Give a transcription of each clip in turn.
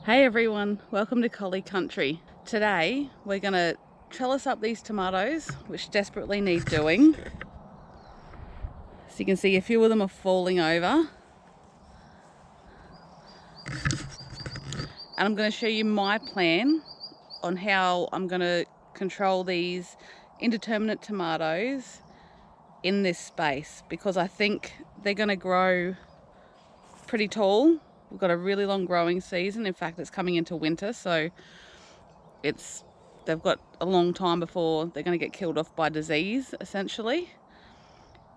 Hey everyone, welcome to Collie Country. Today we're going to trellis up these tomatoes, which desperately need doing. So you can see a few of them are falling over. And I'm going to show you my plan on how I'm going to control these indeterminate tomatoes in this space, because I think they're going to grow pretty tall. We've got a really long growing season. In fact, it's coming into winter, so they've got a long time before they're going to get killed off by disease, essentially.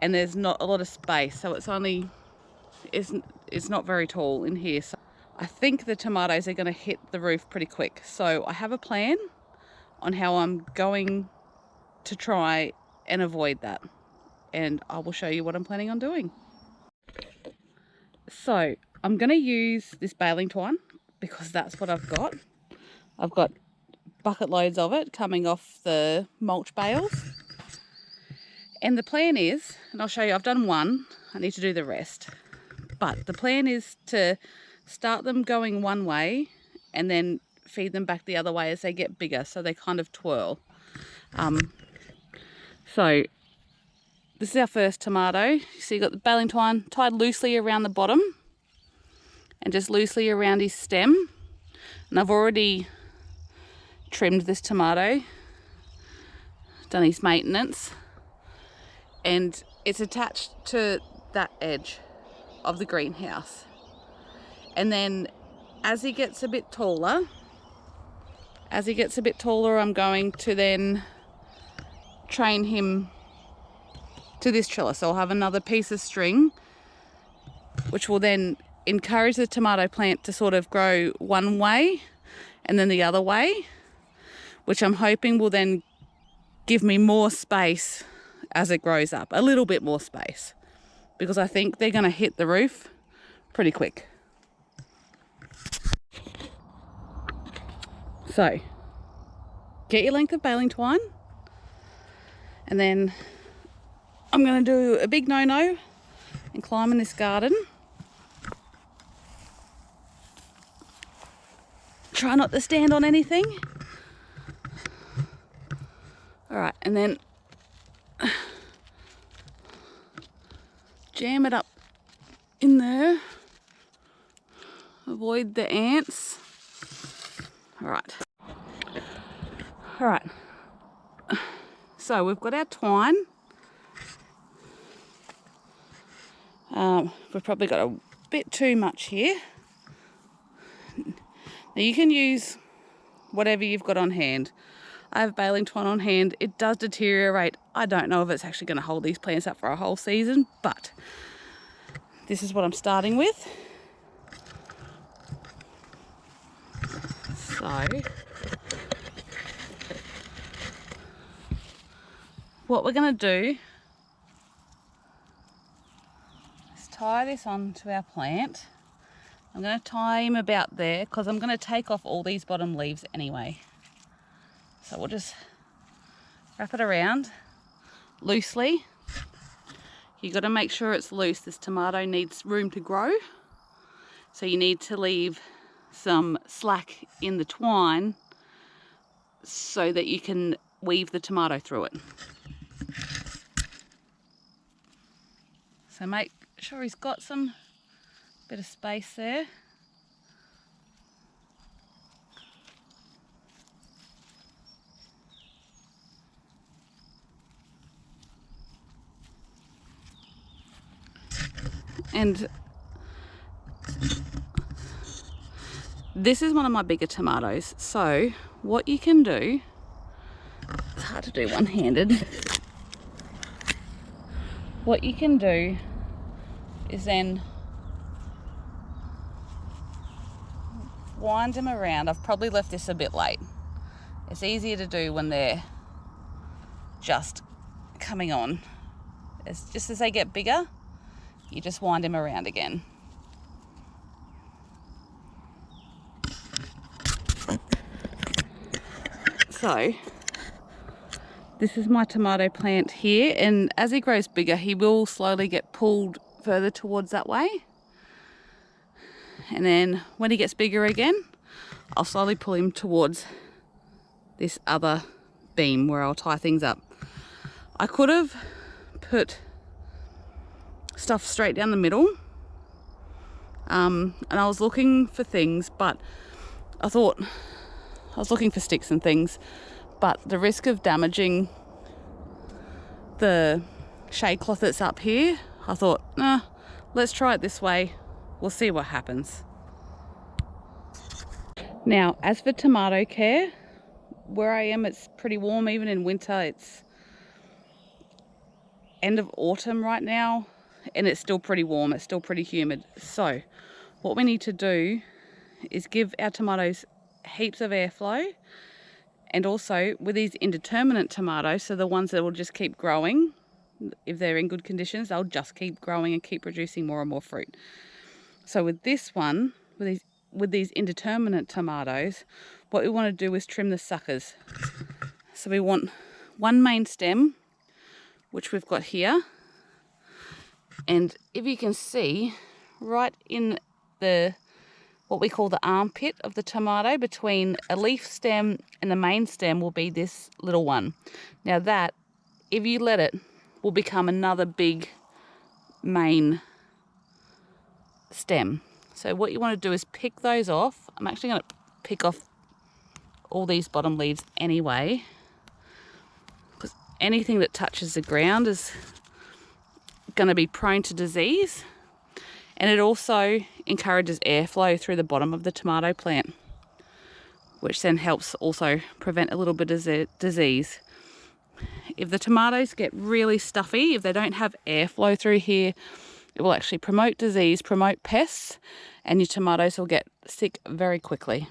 And there's not a lot of space, so it's not very tall in here. So I think the tomatoes are going to hit the roof pretty quick. So I have a plan on how I'm going to try and avoid that, and I will show you what I'm planning on doing. So I'm going to use this baling twine because that's what I've got. I've got bucket loads of it coming off the mulch bales. And the plan is, and I'll show you, I've done one, I need to do the rest. But the plan is to start them going one way and then feed them back the other way as they get bigger, so they kind of twirl. So this is our first tomato. So you've got the baling twine tied loosely around the bottom and just loosely around his stem. And I've already trimmed this tomato, done his maintenance, and it's attached to that edge of the greenhouse. And then as he gets a bit taller, I'm going to then train him to this trellis. So I'll have another piece of string which will then encourage the tomato plant to sort of grow one way and then the other way, which I'm hoping will then give me more space as it grows up, a little bit more space, because I think they're going to hit the roof pretty quick. So get your length of baling twine, and then I'm going to do a big no-no and climb in this garden. Try not to stand on anything. All right, and then jam it up in there. Avoid the ants. All right. So we've got our twine. We've probably got a bit too much here. Now you can use whatever you've got on hand. I have baling twine on hand. It does deteriorate. I don't know if it's actually going to hold these plants up for a whole season, but this is what I'm starting with. So what we're going to do is tie this onto our plant. I'm going to tie him about there because I'm going to take off all these bottom leaves anyway. So we'll just wrap it around loosely. You've got to make sure it's loose. This tomato needs room to grow, so you need to leave some slack in the twine so that you can weave the tomato through it. So make sure he's got some bit of space there. And this is one of my bigger tomatoes. So what you can do, it's hard to do one-handed. What you can do is then wind them around. I've probably left this a bit late. It's easier to do when they're just coming on. It's just as they get bigger, you just wind them around again. So this is my tomato plant here, and as he grows bigger he will slowly get pulled further towards that way, and then when he gets bigger again I'll slowly pull him towards this other beam where I'll tie things up. I could have put stuff straight down the middle, and I was looking for things, but I thought I was looking for sticks and things, but the risk of damaging the shade cloth that's up here, I thought, nah, let's try it this way. We'll see what happens. Now, as for tomato care, where I am, it's pretty warm. Even in winter, it's end of autumn right now, and it's still pretty warm. It's still pretty humid. So what we need to do is give our tomatoes heaps of airflow, and also with these indeterminate tomatoes, so the ones that will just keep growing, if they're in good conditions, they'll just keep growing and keep producing more and more fruit. So with this one, with these indeterminate tomatoes, what we want to do is trim the suckers. So we want one main stem, which we've got here, and if you can see, right in the what we call the armpit of the tomato, between a leaf stem and the main stem, will be this little one. Now that, if you let it, will become another big main stem. So what you want to do is pick those off. I'm actually going to pick off all these bottom leaves anyway, because anything that touches the ground is going to be prone to disease. And it also encourages airflow through the bottom of the tomato plant, which then helps also prevent a little bit of disease. If the tomatoes get really stuffy, if they don't have airflow through here, it will actually promote disease, promote pests, and your tomatoes will get sick very quickly.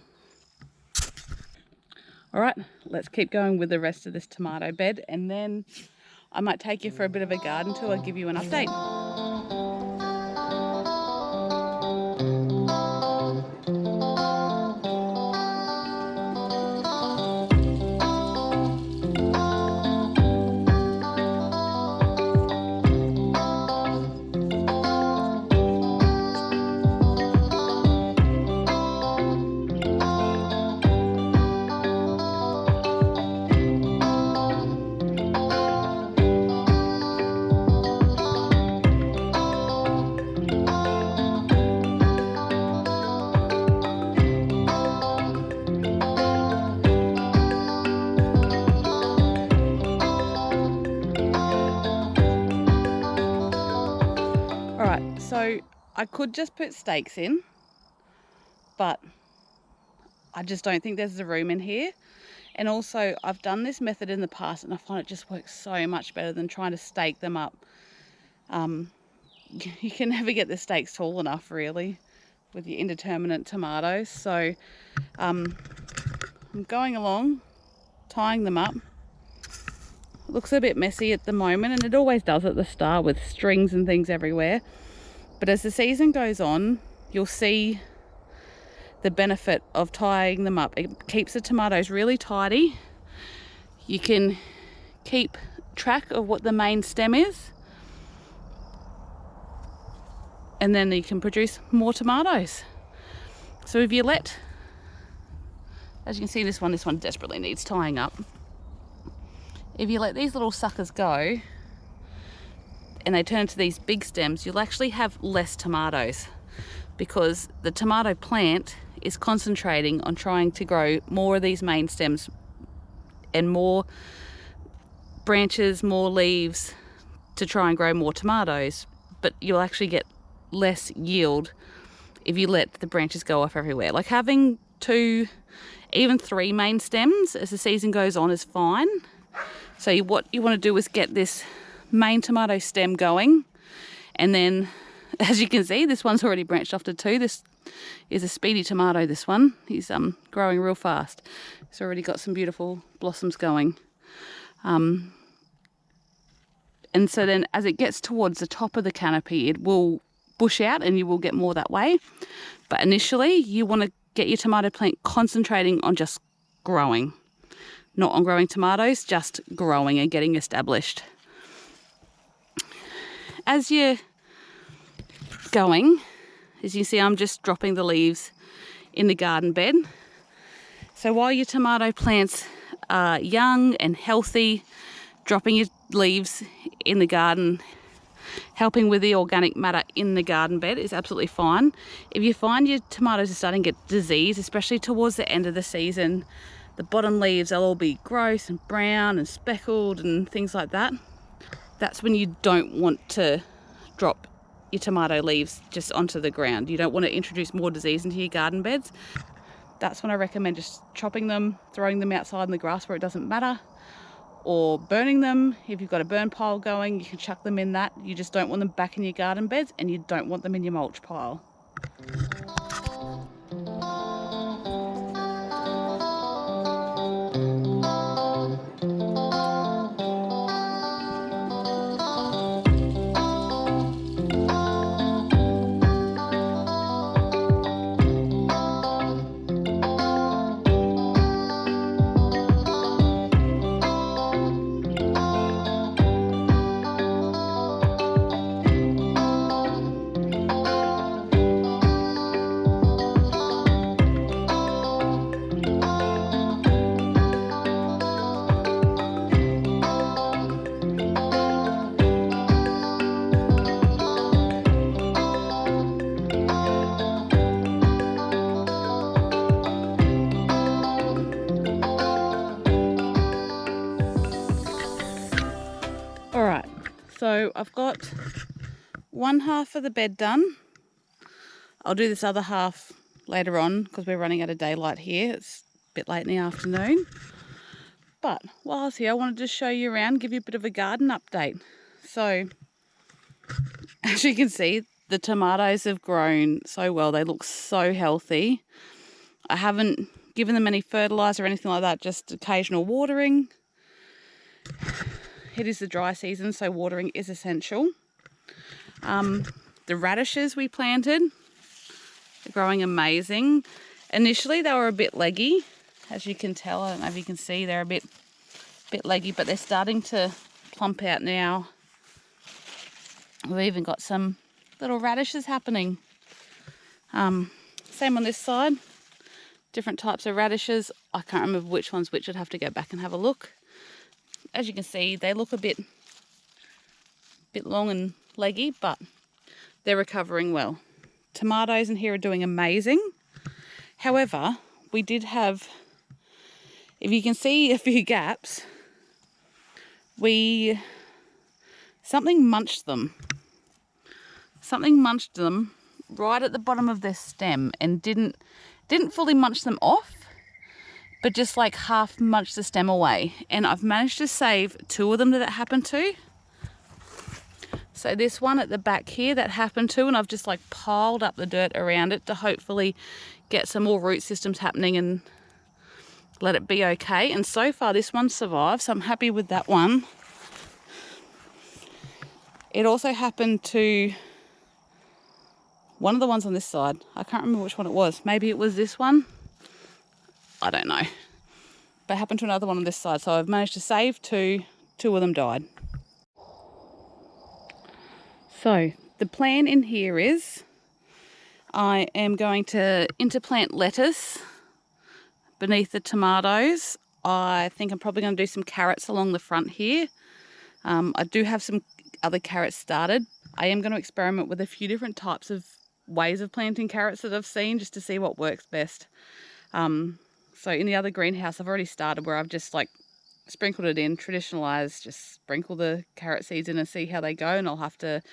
All right, let's keep going with the rest of this tomato bed, and then I might take you for a bit of a garden tour and give you an update. So I could just put stakes in, but I just don't think there's the room in here. And also I've done this method in the past and I find it just works so much better than trying to stake them up. You can never get the stakes tall enough really with your indeterminate tomatoes. So I'm going along, tying them up. It looks a bit messy at the moment, and it always does at the start with strings and things everywhere. But as the season goes on, you'll see the benefit of tying them up. It keeps the tomatoes really tidy. You can keep track of what the main stem is, and then you can produce more tomatoes. So if you let, as you can see, this one desperately needs tying up. If you let these little suckers go and they turn into these big stems, you'll actually have less tomatoes, because the tomato plant is concentrating on trying to grow more of these main stems and more branches, more leaves to try and grow more tomatoes. But you'll actually get less yield if you let the branches go off everywhere. Like having 2, even 3 main stems as the season goes on is fine. So what you want to do is get this main tomato stem going, and then as you can see, this one's already branched off to 2. This is a speedy tomato, this one. He's growing real fast. He's already got some beautiful blossoms going. And so then as it gets towards the top of the canopy, it will bush out and you will get more that way. But initially you want to get your tomato plant concentrating on just growing. Not on growing tomatoes, just growing and getting established. As you're going, as you see, I'm just dropping the leaves in the garden bed. So while your tomato plants are young and healthy, dropping your leaves in the garden, helping with the organic matter in the garden bed is absolutely fine. If you find your tomatoes are starting to get disease, especially towards the end of the season, the bottom leaves, they'll all be gross and brown and speckled and things like that. That's when you don't want to drop your tomato leaves just onto the ground. You don't want to introduce more disease into your garden beds. That's when I recommend just chopping them, throwing them outside in the grass where it doesn't matter, or burning them. If you've got a burn pile going, you can chuck them in that. You just don't want them back in your garden beds, and you don't want them in your mulch pile. Alright, so I've got one half of the bed done. I'll do this other half later on because we're running out of daylight here. It's a bit late in the afternoon. But while I was here, I wanted to show you around, give you a bit of a garden update. So, as you can see, the tomatoes have grown so well. They look so healthy. I haven't given them any fertiliser or anything like that, just occasional watering. It is the dry season, so watering is essential. The radishes we planted are growing amazing. Initially, they were a bit leggy, as you can tell. I don't know if you can see, they're a bit leggy, but they're starting to plump out now. We've even got some little radishes happening. Same on this side. Different types of radishes. I can't remember which one's which. I'd have to go back and have a look. As you can see, they look a bit long and leggy, but they're recovering well. Tomatoes in here are doing amazing. However, we did have, if you can see a few gaps, something munched them. Something munched them right at the bottom of their stem and didn't fully munch them off, but just like half munched the stem away. And I've managed to save 2 of them that happened to. So this one at the back here that happened to, and I've just like piled up the dirt around it to hopefully get some more root systems happening and let it be okay. And so far this one survived, so I'm happy with that one. It also happened to one of the ones on this side. I can't remember which one it was. Maybe it was this one. I don't know. But it happened to another one on this side. So I've managed to save 2. 2 of them died. So the plan in here is I am going to interplant lettuce beneath the tomatoes. I think I'm probably going to do some carrots along the front here. I do have some other carrots started. I am going to experiment with a few different types of ways of planting carrots that I've seen just to see what works best. So in the other greenhouse, I've already started where I've just like sprinkled it in, traditionalized, just sprinkle the carrot seeds in and see how they go, and I'll have to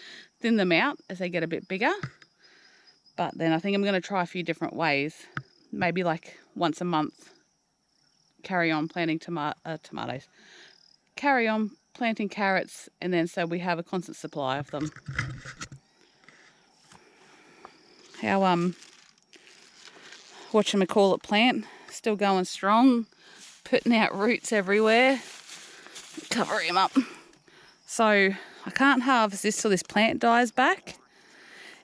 thin them out as they get a bit bigger. But then I think I'm going to try a few different ways, maybe like once a month, carry on planting tomatoes, carry on planting carrots, and then so we have a constant supply of them. How whatchamacallit plant, still going strong, putting out roots everywhere. Cover him up. So I can't harvest this till this plant dies back,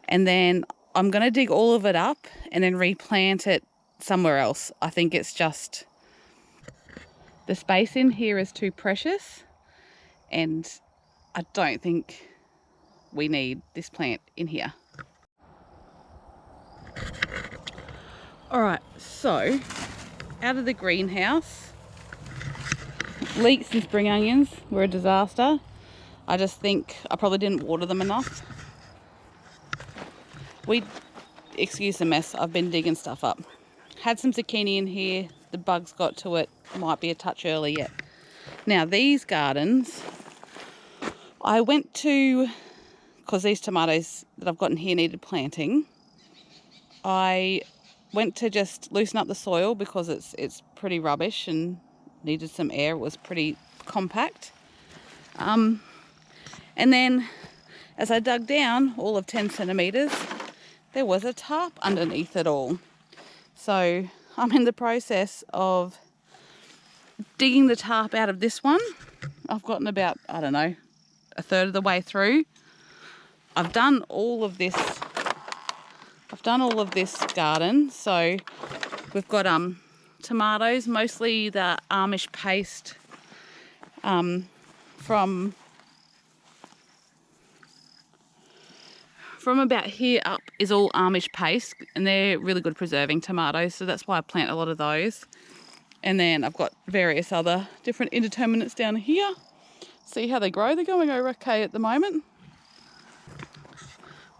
and then I'm going to dig all of it up and then replant it somewhere else. I think it's just the space in here is too precious, and I don't think we need this plant in here. All right, so out of the greenhouse. Leeks and spring onions were a disaster. I just think I probably didn't water them enough. Excuse the mess, I've been digging stuff up. Had some zucchini in here, the bugs got to it, might be a touch early yet. Now these gardens, I went to, because these tomatoes that I've got in here needed planting, I went to just loosen up the soil because it's pretty rubbish and needed some air. It was pretty compact. And then as I dug down all of 10 centimetres, there was a tarp underneath it all. So I'm in the process of digging the tarp out of this one. I've gotten about, I don't know, a third of the way through. I've done all of this garden. So we've got tomatoes, mostly the Amish paste from about here up is all Amish paste, and they're really good preserving tomatoes, so that's why I plant a lot of those. And then I've got various other different indeterminates down here. See how they grow? They're going okay at the moment.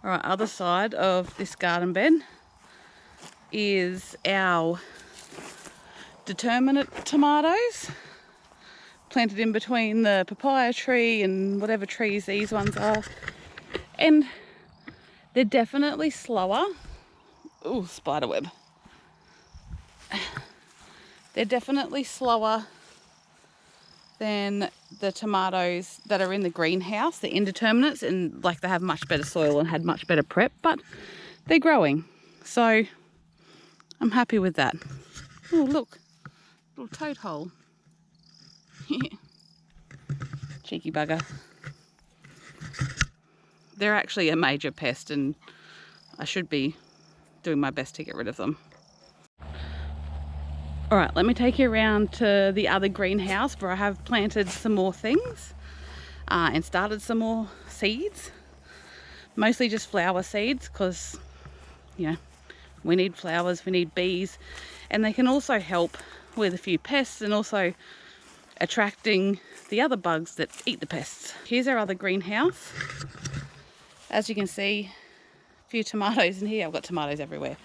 All right, other side of this garden bed is our determinate tomatoes, planted in between the papaya tree and whatever trees these ones are. And they're definitely slower. Ooh, spider web. They're definitely slower than the tomatoes that are in the greenhouse, the indeterminates, and like they have much better soil and had much better prep, but they're growing. So I'm happy with that. Oh, look, little toad hole. Cheeky bugger. They're actually a major pest and I should be doing my best to get rid of them. All right, let me take you around to the other greenhouse where I have planted some more things and started some more seeds. Mostly just flower seeds because, you know, we need flowers, we need bees, and they can also help with a few pests and also attracting the other bugs that eat the pests. Here's our other greenhouse. As you can see, a few tomatoes in here. I've got tomatoes everywhere.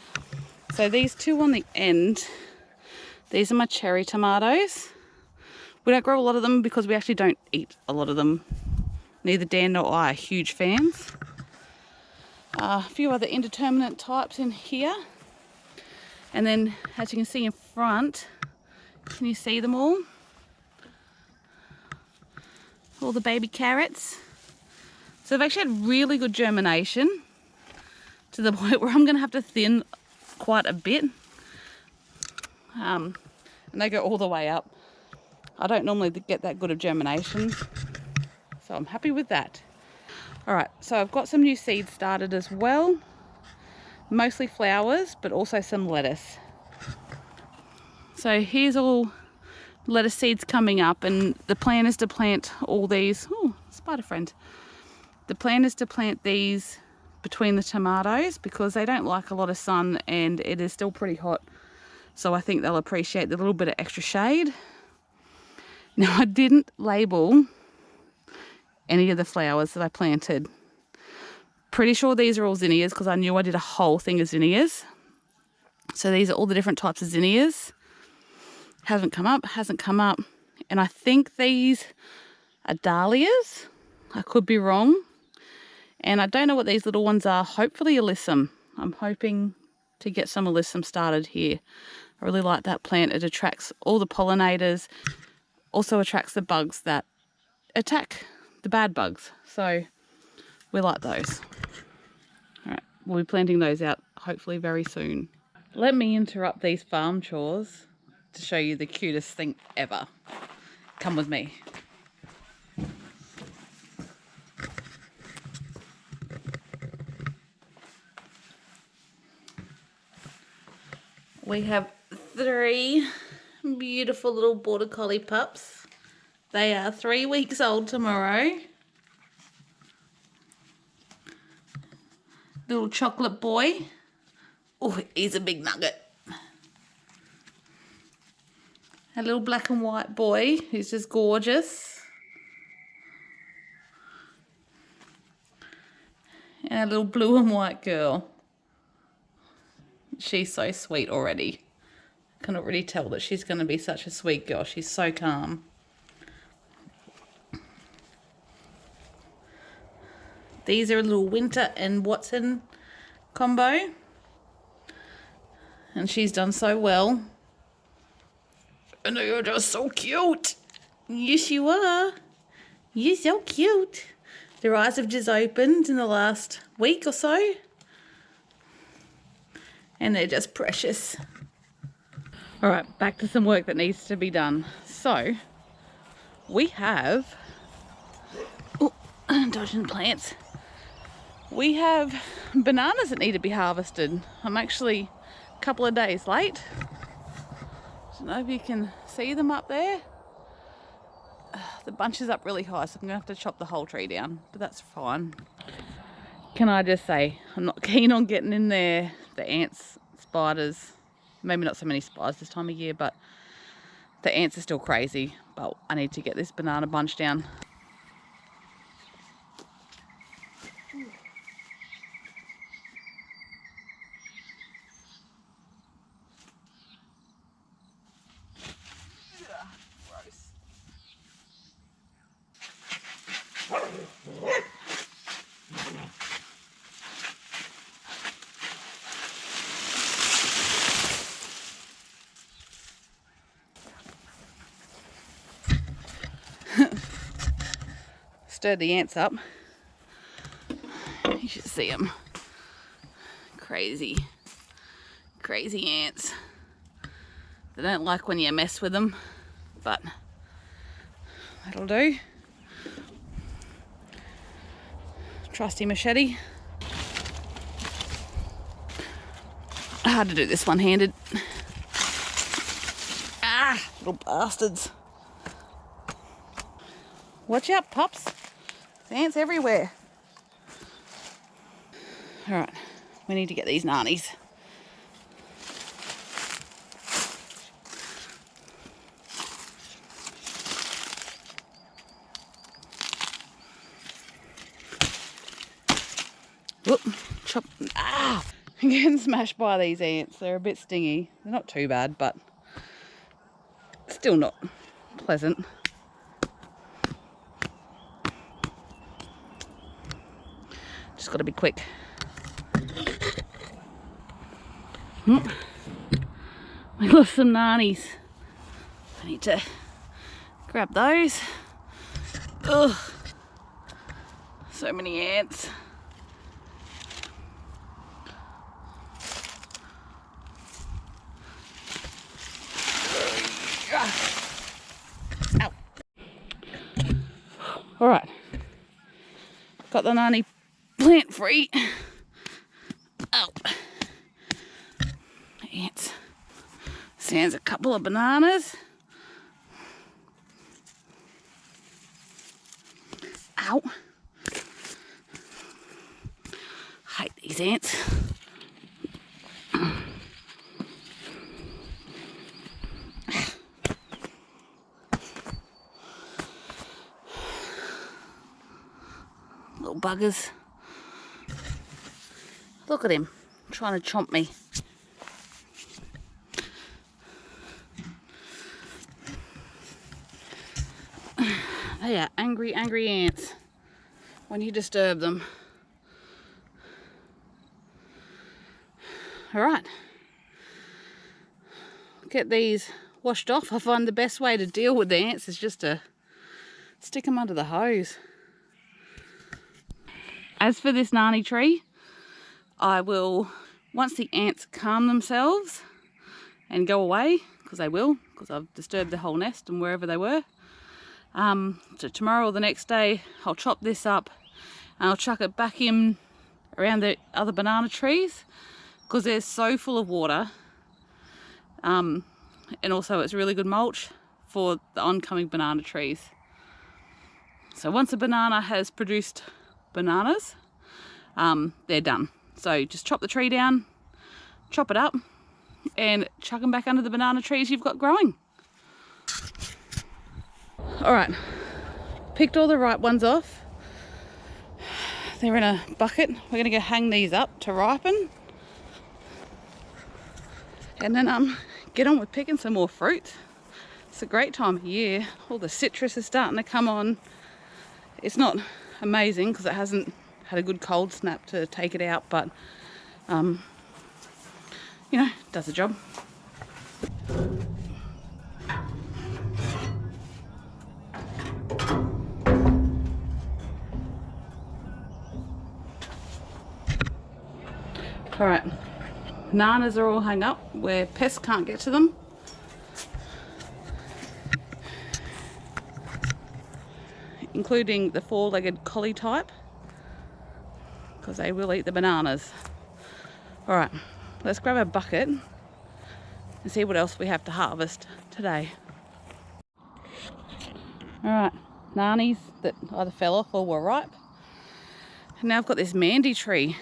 So these two on the end, these are my cherry tomatoes. We don't grow a lot of them because we actually don't eat a lot of them. Neither Dan nor I are huge fans. A few other indeterminate types in here. And then, as you can see in front, can you see them all? All the baby carrots. So I've actually had really good germination to the point where I'm going to have to thin quite a bit. And they go all the way up. I don't normally get that good of germination, so I'm happy with that. All right, so I've got some new seeds started as well. Mostly flowers, but also some lettuce. So here's all lettuce seeds coming up, and the plan is to plant all these. Oh, spider friend. The plan is to plant these between the tomatoes because they don't like a lot of sun and it is still pretty hot. So I think they'll appreciate the little bit of extra shade. Now, I didn't label any of the flowers that I planted. Pretty sure these are all zinnias because I knew I did a whole thing of zinnias. So these are all the different types of zinnias. Hasn't come up. And I think these are dahlias. I could be wrong. And I don't know what these little ones are. Hopefully alyssum. I'm hoping to get some alyssum started here. I really like that plant. It attracts all the pollinators. Also attracts the bugs that attack the bad bugs. So we like those. All right, we'll be planting those out hopefully very soon. Let me interrupt these farm chores to show you the cutest thing ever. Come with me. We have 3 beautiful little border collie pups. They are 3 weeks old tomorrow. Little chocolate boy. Oh, he's a big nugget. A little black and white boy who's just gorgeous. And a little blue and white girl. She's so sweet already. I can already tell that she's going to be such a sweet girl. She's so calm. These are a little Winter and Watson combo. And she's done so well. And you're just so cute. Yes, you are. You're so cute. Their eyes have just opened in the last week or so. And they're just precious. All right, back to some work that needs to be done. So, we have... Oh, indulgent plants. We have bananas that need to be harvested. I'm actually a couple of days late. I don't know if you can see them up there. The bunch is up really high, so I'm going to have to chop the whole tree down, but that's fine. Can I just say, I'm not keen on getting in there. The ants, spiders, maybe not so many spiders this time of year, but the ants are still crazy. But I need to get this banana bunch down. Stirred the ants up. You should see them. Crazy ants. They don't like when you mess with them, but that'll do. Trusty machete. Hard to do this one-handed. Ah, little bastards. Watch out, pups. There's ants everywhere. All right, we need to get these nannies. Whoop, chop. Ah! I'm getting smashed by these ants. They're a bit stingy. They're not too bad, but still not pleasant. Just got to be quick. We got some nannies. I need to grab those. Ugh. So many ants. Ow. All right. Got the nanny plant free. Oh. Ants. There's a couple of bananas. Ow. Hate these ants. Little buggers. Look at him, trying to chomp me. They are angry ants when you disturb them. All right, get these washed off. I find the best way to deal with the ants is just to stick them under the hose. As for this nanny tree, I will, once the ants calm themselves and go away, because they will, because I've disturbed the whole nest and wherever they were, so tomorrow or the next day I'll chop this up and I'll chuck it back in around the other banana trees, because they're so full of water, and also it's really good mulch for the oncoming banana trees. So once a banana has produced bananas, they're done. So just chop the tree down, chop it up, and chuck them back under the banana trees you've got growing. All right, picked all the ripe ones off. They're in a bucket. We're gonna go hang these up to ripen. And then get on with picking some more fruit. It's a great time of year. All the citrus is starting to come on. It's not amazing because it hasn't had a good cold snap to take it out, but you know, does the job. All right, bananas are all hung up where pests can't get to them. Including the four-legged collie type, because they will eat the bananas. All right, let's grab a bucket and see what else we have to harvest today. All right, nannies that either fell off or were ripe. And now I've got this mandy tree.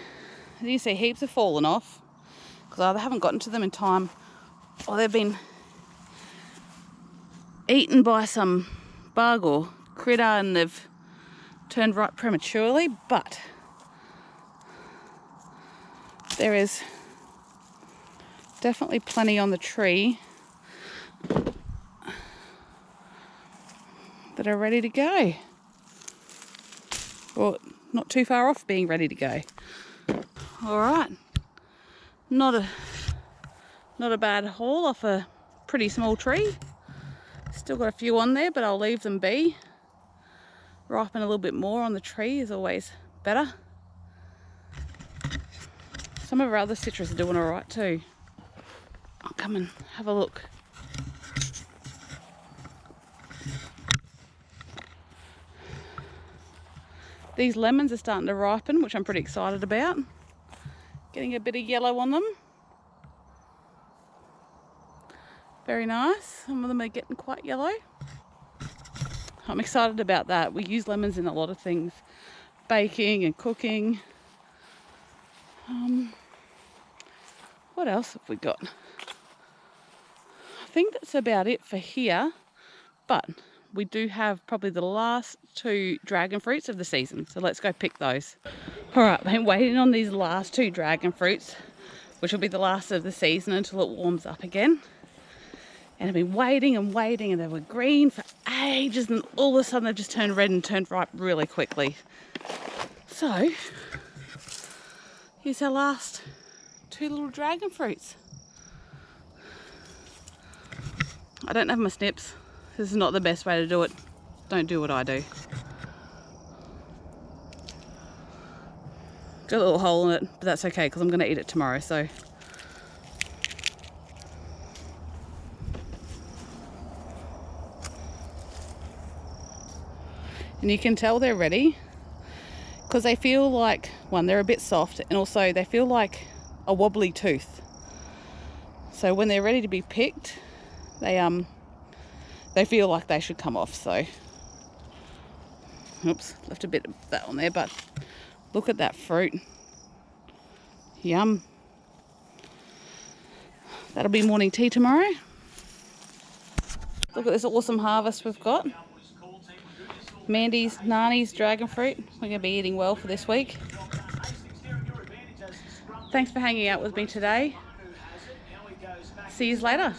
As you see, heaps have fallen off because either haven't gotten to them in time or they've been eaten by some bug or critter and they've turned ripe prematurely, but there is definitely plenty on the tree that are ready to go, or not too far off being ready to go. All right, not a bad haul off a pretty small tree. Still got a few on there, but I'll leave them be. Ripen a little bit more on the tree is always better. Some of our other citrus are doing all right too. I'll come and have a look. These lemons are starting to ripen, which I'm pretty excited about. Getting a bit of yellow on them. Very nice. Some of them are getting quite yellow. I'm excited about that. We use lemons in a lot of things. Baking and cooking. What else have we got? I think that's about it for here. But we do have probably the last two dragon fruits of the season. So let's go pick those. All right, I've been waiting on these last two dragon fruits, which will be the last of the season until it warms up again. And I've been waiting and waiting, and they were green for ages, and all of a sudden they've just turned red and turned ripe really quickly. So here's our last two little dragon fruits. I don't have my snips. This is not the best way to do it. Don't do what I do. Got a little hole in it, but that's okay because I'm going to eat it tomorrow. So and you can tell they're ready because they feel like, one, they're a bit soft, and also they feel like a wobbly tooth. So when they're ready to be picked, they feel like they should come off. So oops, left a bit of that on there, but look at that fruit. Yum. That'll be morning tea tomorrow. Look at this awesome harvest we've got. Mandy's, Nani's dragon fruit. We're going to be eating well for this week. Thanks for hanging out with me today. See you later.